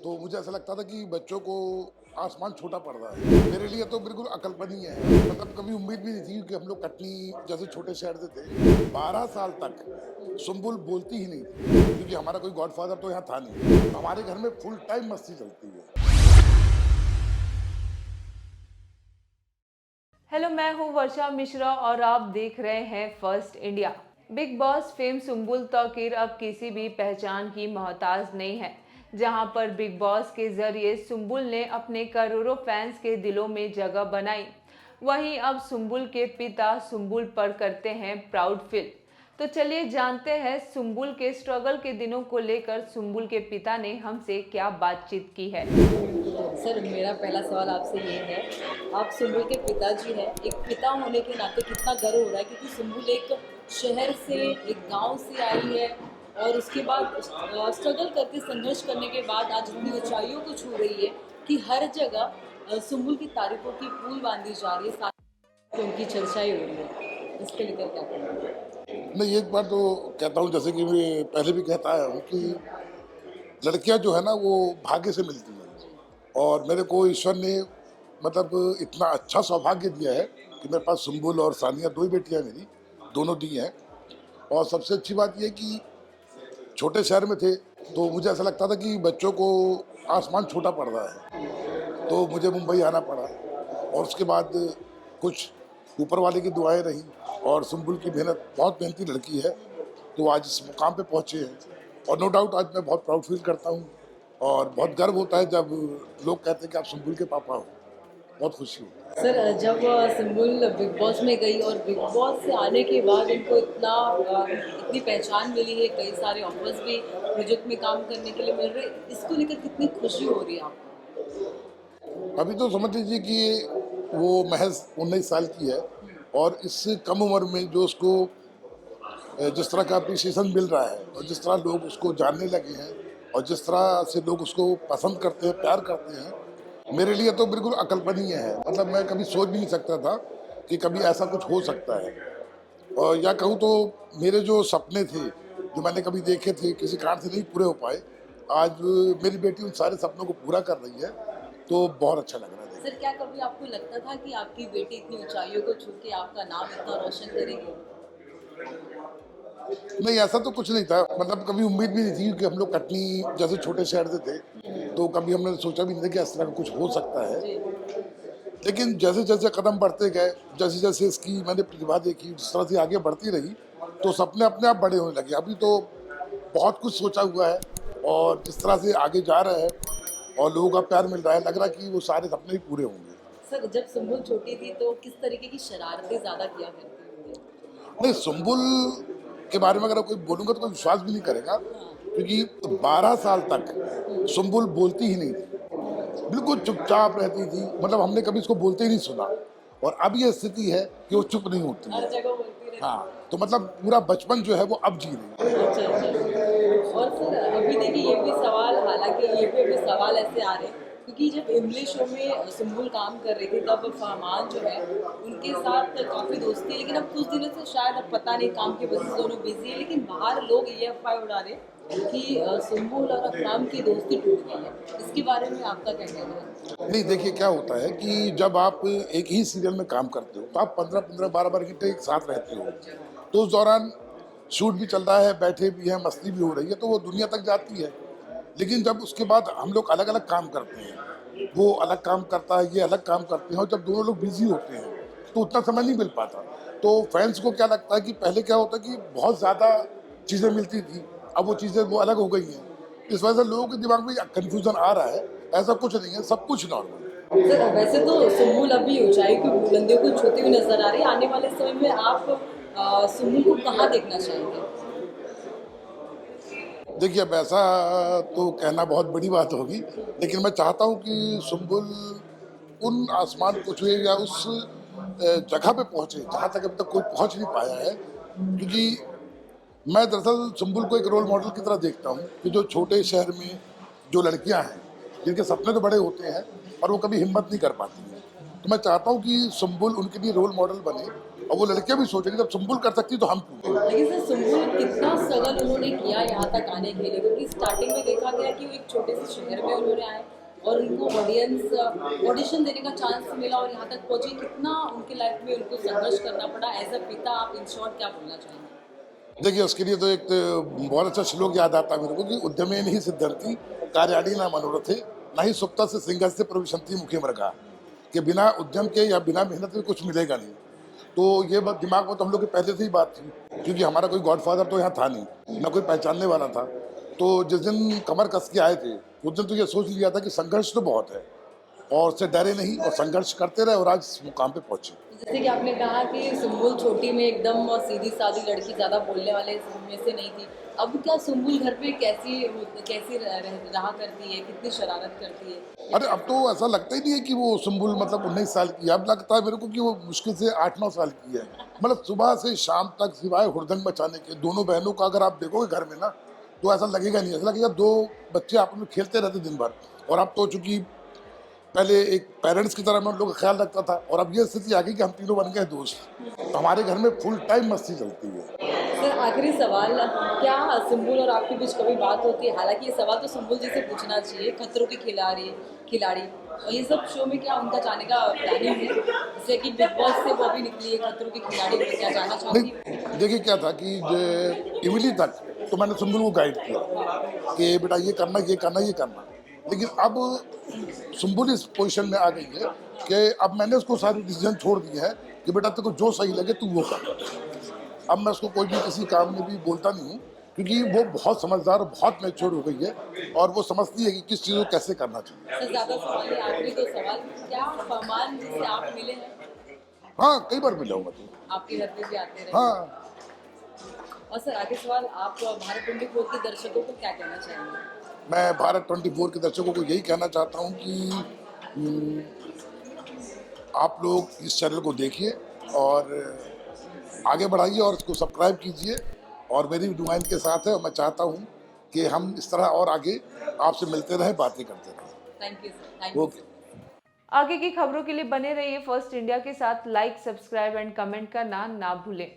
तो मुझे ऐसा लगता था कि बच्चों को आसमान छोटा पड़ रहा है। मेरे लिए तो बिल्कुल अकल्पनीय है। मतलब कभी उम्मीद भी नहीं थी कि हम लोग कटनी जैसे छोटे शहर से थे। 12 साल तक सुम्बुल बोलती ही नहीं थी, क्योंकि हमारा कोई गॉडफादर तो यहाँ था नहीं। हमारे घर में फुल टाइम मस्ती चलती है। हेलो, मैं हूँ वर्षा मिश्रा और आप देख रहे हैं first India. Big boss fame Sumbul Tauqeer अब किसी भी पहचान की मोहताज नहीं है। जहां पर बिग बॉस के जरिए सुम्बुल ने अपने करोड़ों फैंस के दिलों में जगह बनाई, वहीं अब सुम्बुल के पिता सुम्बुल पर करते हैं प्राउड फील। तो चलिए जानते हैं सुम्बुल के स्ट्रगल के दिनों को लेकर सुम्बुल के पिता ने हमसे क्या बातचीत की है। सर, मेरा पहला सवाल आपसे ये है, आप सुम्बुल के पिताजी हैं। एक पिता होने के नाते कितना गर्व हो रहा है, क्योंकि सुम्बुल एक शहर से, एक गांव से आई है और उसके बाद स्ट्रगल करके, संघर्ष करने के बाद आज इतनी ऊंचाइयों को छू रही है कि हर जगह सुम्बुल की तारीफों की पुल बांधी जा रही है, साथ में उनकी चर्चाएं हो रही है। इसके लेकर क्या कहना है? नहीं, एक बार तो कहता हूँ, जैसे कि मैं पहले भी कहता आया हूँ कि लड़कियां जो है ना वो भाग्य से मिलती हैं। और मेरे को ईश्वर ने मतलब इतना अच्छा सौभाग्य दिया है कि मेरे पास सुम्बुल और सानिया दो ही बेटियां हैं मेरी, दोनों दी हैं। और सबसे अच्छी बात यह कि छोटे शहर में थे तो मुझे ऐसा लगता था कि बच्चों को आसमान छोटा पड़ रहा है, तो मुझे मुंबई आना पड़ा। और उसके बाद कुछ ऊपर वाले की दुआएं रही और सुम्बुल की मेहनत, बहुत मेहनती लड़की है, तो आज इस मुकाम पे पहुंचे हैं। और नो डाउट आज मैं बहुत प्राउड फील करता हूँ और बहुत गर्व होता है जब लोग कहते हैं कि आप सुम्बुल के पापा हो। बहुत खुशी होती है। सर, जब सुम्बुल बिग बॉस में गई और बिग बॉस से आने के बाद इनको इतनी पहचान मिली है, कई सारे ऑफर्स भी प्रोजेक्ट में काम करने के लिए मिल रहे हैं, इसको लेकर कितनी खुशी हो रही है आपको? अभी तो समझ लीजिए कि वो महज 19 साल की है और इससे कम उम्र में जो उसको जिस तरह का अप्रिसिएशन मिल रहा है और जिस तरह लोग उसको जानने लगे हैं और जिस तरह से लोग उसको पसंद करते हैं, प्यार करते हैं, मेरे लिए तो बिल्कुल अकल्पनीय है। मतलब मैं कभी सोच भी नहीं सकता था कि कभी ऐसा कुछ हो सकता है। और या कहूँ तो मेरे जो सपने थे, जो मैंने कभी देखे थे, किसी कारण से नहीं पूरे हो पाए, आज मेरी बेटी उन सारे सपनों को पूरा कर रही है, तो बहुत अच्छा लग रहा है देख सर, क्या कभी आपको लगता था कि आपकी बेटी इतनी ऊंचाइयों को छू के आपका नाम इतना रोशन करेगी? के। नहीं, ऐसा तो कुछ नहीं था। मतलब कभी उम्मीद भी नहीं थी कि हम लोग कटनी जैसे छोटे शहर से थे, तो कभी हमने सोचा भी नहीं था कि इस तरह का कुछ हो सकता है। जी। लेकिन जैसे जैसे कदम बढ़ते गए, जैसे जैसे इसकी मैंने प्रतिभा देखी, जिस तरह से आगे बढ़ती रही, तो सपने अपने आप बड़े होने लगे। अभी तो बहुत कुछ सोचा हुआ है और जिस तरह से आगे जा रहा है और लोगों का प्यार मिल रहा है, लग रहा है कि वो सारे सपने भी पूरे होंगे। सर, जब सुम्बुल छोटी थी तो किस तरीके की शरारतें ज्यादा किया करती होंगी? नहीं, सुम्बुल के बारे में अगर कोई बोलूँगा तो कोई विश्वास भी नहीं करेगा, क्योंकि 12 साल तक सुम्बुल बोलती ही नहीं थी, बिल्कुल चुपचाप रहती थी। मतलब हमने कभी इसको बोलते ही नहीं सुना। और अब ये स्थिति है कि वो चुप नहीं होती हर है। जगह बोलती रहती हाँ, तो मतलब पूरा बचपन जो है वो अब जी रही है। है। अच्छा, अच्छा। और सर, अभी देखिए ये भी सवाल, हालांकि ये भी अभी सवाल ऐसे आ रहे हैं, क्योंकि जब इंग्लिश शो में सुम्बुल काम कर रही थी तब फरमान जो है उनके साथ काफ़ी दोस्ती है, लेकिन अब कुछ दिनों से शायद, अब पता नहीं, काम की वजह से दोनों बिजी है, लेकिन बाहर लोग ये अफवाह उड़ा रहे हैं कि सुम्बुल और अफराम की दोस्ती टूट गई है। इसके बारे में आपका क्या कहना है? नहीं, देखिए क्या होता है कि जब आप एक ही सीरियल में काम करते हो तो आप 15-15, 12-12 घंटे एक साथ रहते हो, तो उस दौरान शूट भी चल रहा है, बैठे भी हैं, मस्ती भी हो रही है, तो वो दुनिया तक जाती है। लेकिन जब उसके बाद हम लोग अलग अलग काम करते हैं, वो अलग काम करता है, ये अलग काम करते हैं, और जब दोनों लोग बिजी होते हैं तो उतना समय नहीं मिल पाता। तो फैंस को क्या लगता है कि पहले क्या होता है कि बहुत ज़्यादा चीज़ें मिलती थी, अब वो चीज़ें वो अलग हो गई हैं। इस वजह से लोगों के दिमाग में कन्फ्यूज़न आ रहा है। ऐसा कुछ नहीं है, सब कुछ नॉर्मल है। सर, वैसे तो सुम्बुल अभी ऊंचाई की बुलंदियों को छूती हुई नजर आ रही है। आने वाले समय में आप सुम्बुल को कहाँ देखना चाहेंगे? देखिए, अब ऐसा तो कहना बहुत बड़ी बात होगी, लेकिन मैं चाहता हूँ कि सुम्बुल उन आसमान को छुए या उस जगह पे पहुँचे जहाँ तक अभी तक कोई पहुँच नहीं पाया है। क्योंकि मैं दरअसल सुम्बुल को एक रोल मॉडल की तरह देखता हूँ कि जो छोटे शहर में जो लड़कियाँ हैं, जिनके सपने तो बड़े होते हैं और वो कभी हिम्मत नहीं कर पाती हैं, तो मैं चाहता हूँ कि सुम्बुल उनके लिए रोल मॉडल बने और वो लड़कियां भी सोचेंगी जब सुम्बुल कर सकती तो हम क्यों। लेकिन सर सुम्बुल कितना स्ट्रगल उन्होंने किया यहाँ तक आने के लिए, क्योंकि स्टार्टिंग में देखा गया कि वो एक छोटे से शहर में उन्होंने आए और उनको ऑडिशन देने का चांस मिला और यहाँ तक पहुँचे। कितना उनकी लाइफ में उनको संघर्ष करना पड़ा। एज अ पिता आप इन शॉर्ट क्या बोलना चाहेंगे? देखिए उसके लिए तो एक बहुत अच्छा श्लोक याद आता है मेरे को कि उद्यमेन ही सिद्धंति कार्याणि न मनोरथे न ही सुप्ता से सिंह से प्रविशंति मुखे मृगा, कि बिना उद्यम के या बिना मेहनत के कुछ मिलेगा नहीं। तो ये बात दिमाग में तो हम लोग की पहले से ही बात थी, क्योंकि हमारा कोई गॉडफादर तो यहाँ था नहीं, ना कोई पहचानने वाला था। तो जिस दिन कमर कस के आए थे उस दिन तो ये सोच लिया था कि संघर्ष तो बहुत है और उससे डरे नहीं और संघर्ष करते रहे और आज इस मुकाम पे पहुंचे। जैसे कि आपने कहा कि सुम्बुल छोटी में एकदम सीधी सादी लड़की, ज़्यादा बोलने वाले में से नहीं थी। अब क्या सुम्बुल घर पे कैसी रहा करती है, कितनी शरारत करती है? अरे अब तो ऐसा लगता ही नहीं है कि वो सुम्बुल मतलब 19 साल की है। अब लगता है मेरे को कि वो मुश्किल से 8-9 साल की है। मतलब सुबह से शाम तक सिवाय हुड़दंग मचाने के, दोनों बहनों का अगर आप देखोगे घर में ना तो ऐसा लगेगा नहीं, ऐसा लगेगा दो बच्चे आपस में खेलते रहते दिन भर। और अब तो चूंकि पहले एक पेरेंट्स की तरह मैं उन लोगों का ख्याल रखता था और अब ये स्थिति आ गई कि हम तीनों बन गए दोस्त। तो हमारे घर में फुल टाइम मस्ती चलती है। सर आखिरी सवाल, क्या सुम्बुल और आपके बीच कभी बात होती है? हालांकि ये सवाल तो सुम्बुल जी से पूछना चाहिए, खतरों की खिलाड़ी और ये सब शो में क्या उनका जाने का प्लानिंग है? जैसे कि बिग बॉस से वो भी निकली है, खतरों की खिलाड़ी में क्या जाना चाहती है? नहीं देखिए क्या था कि इमली तक तो मैंने सुम्बुल को गाइड किया कि बेटा ये करना ये करना ये करना, लेकिन अब सुम्बुल इस पोजीशन में आ गई है कि अब मैंने उसको सारी डिसीजन छोड़ दी है कि बेटा तेरे को जो सही लगे तू वो कर। अब मैं उसको कोई भी किसी काम में भी बोलता नहीं हूँ, क्योंकि वो बहुत समझदार और बहुत मैच्योर हो गई है और वो समझती है कि किस चीज़ को कैसे करना चाहिए। सर ज़्यादा सवाल नहीं, आखिरी दो सवाल। क्या फरमान जी से आप मिले हैं? हाँ कई बार मिला हूँ मैं तो। आपके घर पे भी आते रहे? हाँ और सर आखिरी सवाल, आप भारत 24 के दर्शकों को क्या कहना चाहेंगे? मैं भारत 24 के दर्शकों को यही कहना चाहता हूँ कि आप लोग इस चैनल को देखिए और आगे बढ़ाइए और इसको सब्सक्राइब कीजिए और मेरी भी नुमाइंद के साथ है और मैं चाहता हूँ कि हम इस तरह और आगे आपसे मिलते रहें, बातें करते रहें। Thank you sir, thank you. Okay. आगे की खबरों के लिए बने रहिए फर्स्ट इंडिया के साथ। लाइक, सब्सक्राइब एंड कमेंट करना ना भूलें।